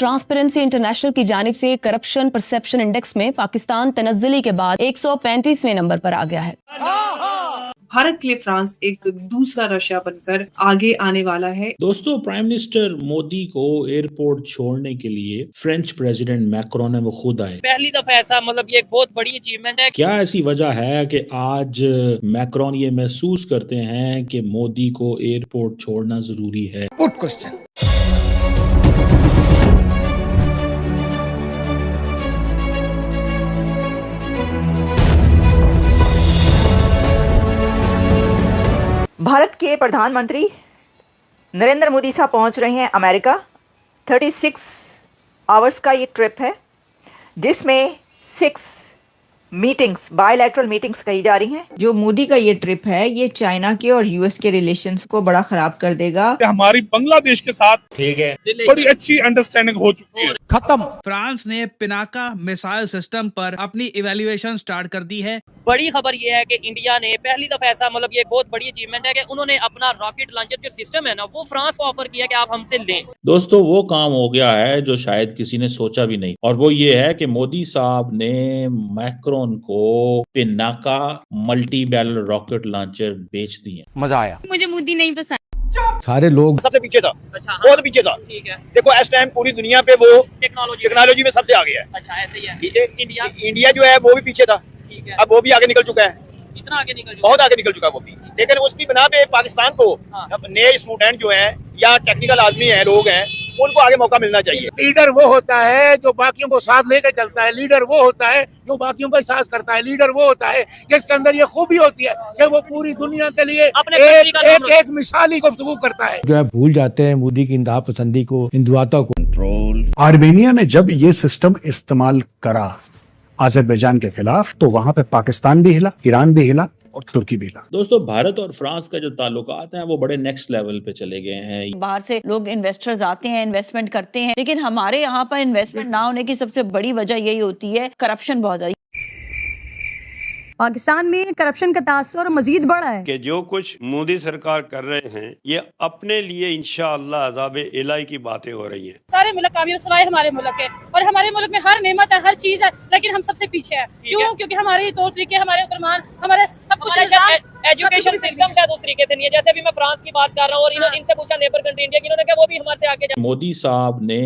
Transparency international की जानिब से करप्शन परसेप्शन इंडेक्स में पाकिस्तान तनज़्ज़ुली के बाद 135वें नंबर पर आ गया है। भारत के लिए फ्रांस एक दूसरा रशिया बनकर आगे आने वाला है। दोस्तों, प्राइम मिनिस्टर मोदी को एयरपोर्ट छोड़ने के लिए फ्रेंच प्रेसिडेंट मैक्रोन है वो खुद आए। पहली दफा ऐसा, मतलब ये एक बहुत बड़ी अचीवमेंट है। क्या ऐसी वजह है कि आज मैक्रोन ये महसूस करते हैं कि मोदी को एयरपोर्ट छोड़ना जरूरी है? Good question. भारत के प्रधानमंत्री नरेंद्र मोदी साहब पहुंच रहे हैं अमेरिका। 36 आवर्स का ये ट्रिप है जिसमें 6 मीटिंग्स, बायलैटरल मीटिंग्स कही जा रही हैं। जो मोदी का ये ट्रिप है ये चाइना के और यूएस के रिलेशंस को बड़ा खराब कर देगा। हमारी बांग्लादेश के साथ ठीक है बड़ी अच्छी अंडरस्टैंडिंग हो चुकी है। खत्म। फ्रांस ने पिनाका मिसाइल सिस्टम पर अपनी इवैल्यूएशन स्टार्ट कर दी है। बड़ी खबर ये है कि इंडिया ने पहली दफा ऐसा, मतलब ये एक बहुत बड़ी अचीवमेंट है कि उन्होंने अपना रॉकेट लॉन्चर जो सिस्टम है ना, वो फ्रांस को ऑफर किया कि आप हमसे लें। दोस्तों, वो काम हो गया है जो शायद किसी ने सोचा भी नहीं, और वो ये है कि मोदी साहब ने मैक्रोन को Pinaka multi barrel rocket launcher बेच दिए। मजा आया। मुझे मोदी नहीं पसंद। सारे लोग सबसे पीछे था। अच्छा, हाँ, बहुत पीछे था। ठीक है। देखो इस टाइम पूरी दुनिया पे वो टेक्नोलॉजी में सबसे आगे है। अच्छा, ऐसे ही है। ठीक है। इंडिया जो है वो भी पीछे था। ठीक है। अब वो भी आगे निकल चुका है। कितना आगे निकल चुका? बहुत आगे निकल चुका है वो भी। लेकिन उसकी बिना पे पाकिस्तान को नए स्टूडेंट जो हैं या टेक्निकल आदमी हैं, लोग हैं, उनको आगे मौका मिलना चाहिए। लीडर वो होता है जो बाकियों को साथ लेकर चलता है। लीडर वो होता है जो बाकियों का एहसास करता है। लीडर वो होता है जिसके अंदर ये खूबी होती है कि वो पूरी दुनिया के लिए एक मिसाली गुफ्तगू करता है। जो है भूल जाते हैं मोदी की इंतहा पसंदी को, हिंदुआता को। आर्मेनिया ने जब ये सिस्टम इस्तेमाल करा अजरबैजान के खिलाफ, तो वहां पे पाकिस्तान भी हिला, ईरान भी हिला और तुर्की भी हिला। दोस्तों, भारत और फ्रांस का जो ताल्लुकात हैं वो बड़े नेक्स्ट लेवल पे चले गए हैं। बाहर से लोग इन्वेस्टर्स आते हैं, इन्वेस्टमेंट करते हैं, लेकिन हमारे यहाँ पर इन्वेस्टमेंट ना होने की सबसे बड़ी वजह यही होती है करप्शन बहुत ज्यादा। पाकिस्तान में करप्शन का तासुर मजीद बढ़ा है कि जो कुछ मोदी सरकार कर रहे हैं ये अपने लिए इंशाअल्लाह अज़ाब इलाही की बातें हो रही हैं। सारे मुल्क कामयाब सिवाय हमारे मुल्क के, और हमारे मुल्क में हर नेमत है, हर चीज है, लेकिन हम सबसे पीछे हैं। क्यों? क्योंकि हमारे तौर तरीके, हमारे उपरमान, हमारे सब कुछ एजुकेशन सिस्टम शायद उस तरीके से नहीं है। जैसे भी मैं फ्रांस की बात कर रहा हूँ और इनसे पूछा नेबर कंट्री इंडिया की, इन्होंने कहा वो भी हमारे से आगे। मोदी साहब ने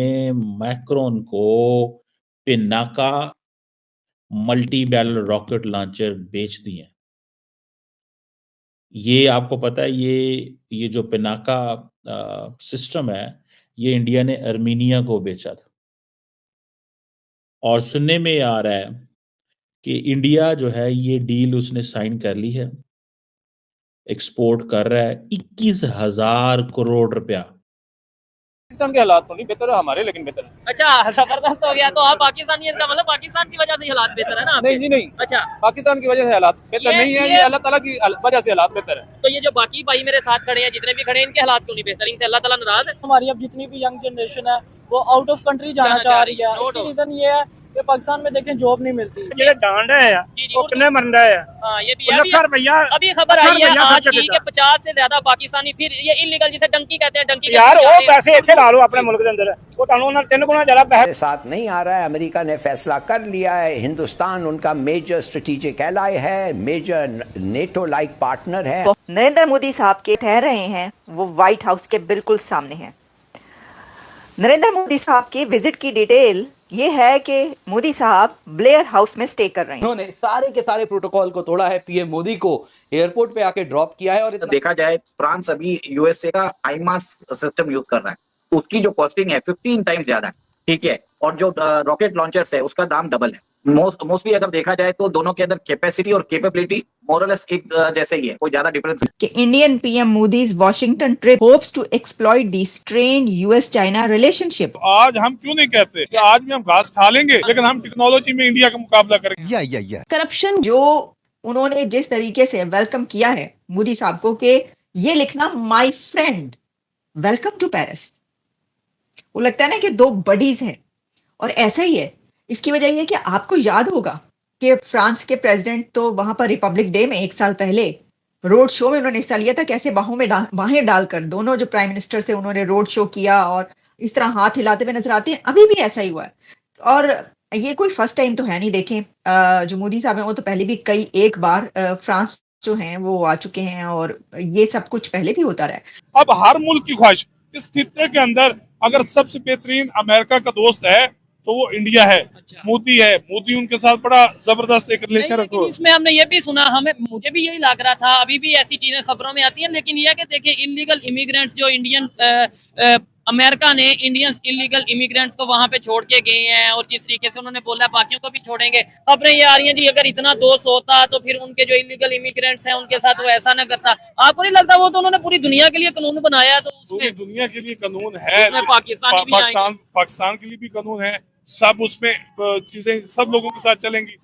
मैक्रोन को Pinaka multi barrel rocket launcher बेच दिए। ये आपको पता है, ये जो पिनाका सिस्टम है ये इंडिया ने आर्मीनिया को बेचा था, और सुनने में आ रहा है कि इंडिया जो है ये डील उसने साइन कर ली है, एक्सपोर्ट कर रहा है 21,000 करोड़ रुपया। पाकिस्तान के हालात तो नहीं बेहतर है हमारे, लेकिन बेहतर है। अच्छा, जबरदस्त हो गया। तो आप पाकिस्तानी, इसका मतलब पाकिस्तान की वजह से हालात बेहतर है ना? नहीं जी नहीं। अच्छा, पाकिस्तान की वजह से हालात बेहतर नहीं है, ये अल्लाह ताला की वजह से हालात बेहतर है। तो ये जो बाकी भाई मेरे साथ खड़े हैं, जितने भी खड़े हैं, इनके हालात क्यों नहीं बेहतर? इनसे अल्लाह ताला नाराज है? हमारी अब जितनी भी यंग जनरेशन है वो आउट ऑफ कंट्री जाना चाह रही है। इसका रीजन ये है कि पाकिस्तान में देखें जॉब नहीं मिलती। ये डांड है यार, कितने मर रहा है। हाँ, ये भी भैया। अभी खबर आई है आज की कि 50 से ज्यादा पाकिस्तानी फिर ये इलीगल, जिसे डंकी कहते हैं, डंकी यार वो पैसे इतने ला लो अपने मुल्क के अंदर, वो तानू 3 गुना ज्यादा पैसे साथ नहीं आ रहा है। अमेरिका ने फैसला कर लिया है, हिंदुस्तान उनका मेजर स्ट्रेटेजिक एलाय है, मेजर नेटो लाइक पार्टनर है। नरेंद्र मोदी साहब के ठहर रहे हैं वो व्हाइट हाउस के बिल्कुल सामने हैं। नरेंद्र मोदी साहब की विजिट की डिटेल ये है कि मोदी साहब ब्लेयर हाउस में स्टे कर रहे हैं। उन्होंने सारे के सारे प्रोटोकॉल को तोड़ा है, पीएम मोदी को एयरपोर्ट पे आके ड्रॉप किया है। और देखा जाए फ्रांस अभी यूएसए का हाइमार्स सिस्टम यूज कर रहा है, उसकी जो कॉस्टिंग है 15 टाइम्स ज्यादा है। ठीक है, और जो रॉकेट लॉन्चर्स है उसका दाम डबल है। मोस्टली अगर देखा जाए तो दोनों के अंदर कैपेसिटी और कैपेबिलिटी मोरलेस एक जैसे ही है, कोई ज्यादा डिफरेंस नहीं। कि Indian PM Modi's Washington trip hopes to exploit the strained US China relationship. आज हम क्यों नहीं कहते कि आज भी हम घास खा लेंगे, लेकिन हम टेक्नोलॉजी में इंडिया का मुकाबला करेंगे। करप्शन जो उन्होंने जिस तरीके से वेलकम किया है मोदी साहब को, कि ये लिखना my friend welcome to Paris, वो लगता है ना कि दो बडीज हैं। और ऐसा ही है, इसकी वजह यह है कि आपको याद होगा कि फ्रांस के प्रेसिडेंट तो वहां पर रिपब्लिक डे में 1 साल पहले रोड शो में उन्होंने हिस्सा लिया था। कैसे बाहें डालकर दोनों जो प्राइम मिनिस्टर थे उन्होंने रोड शो किया और इस तरह हाथ हिलाते हुए नजर आते हैं, अभी भी ऐसा ही हुआ है। और ये कोई फर्स्ट टाइम तो है नहीं। देखें जो मोदी साहब हैं वो तो पहले भी कई एक बार फ्रांस जो हैं वो आ चुके हैं और ये सब कुछ पहले भी होता रहा है। अब हर मुल्क की ख्वाहिश इस खित्ते के अंदर अगर सबसे बेहतरीन अमेरिका का दोस्त है तो वो इंडिया है। मोदी है, मोदी उनके साथ बड़ा जबरदस्त एक रिलेशन रखो। इसमें हमने ये भी सुना, मुझे भी यही लग रहा था, अभी भी ऐसी चीजें खबरों में आती हैं, लेकिन यह कि देखिए इलीगल इमिग्रेंट्स जो इंडियन अमेरिका ने इंडियंस इलीगल इमिग्रेंट्स को वहां पे छोड़ के गए हैं और जिस तरीके से उन्होंने बोला बाकियों को भी छोड़ेंगे। खबरें ये आ रही हैं जी अगर इतना दोस्त होता तो फिर उनके जो इलीगल इमिग्रेंट्स हैं उनके साथ वो ऐसा ना करता। आपको नहीं लगता वो तो उन्होंने पूरी दुनिया के लिए कानून बनाया, तो पूरी दुनिया के लिए कानून है, पाकिस्तान के लिए भी कानून है, सब उसमें चीजें सब लोगों के साथ चलेंगी।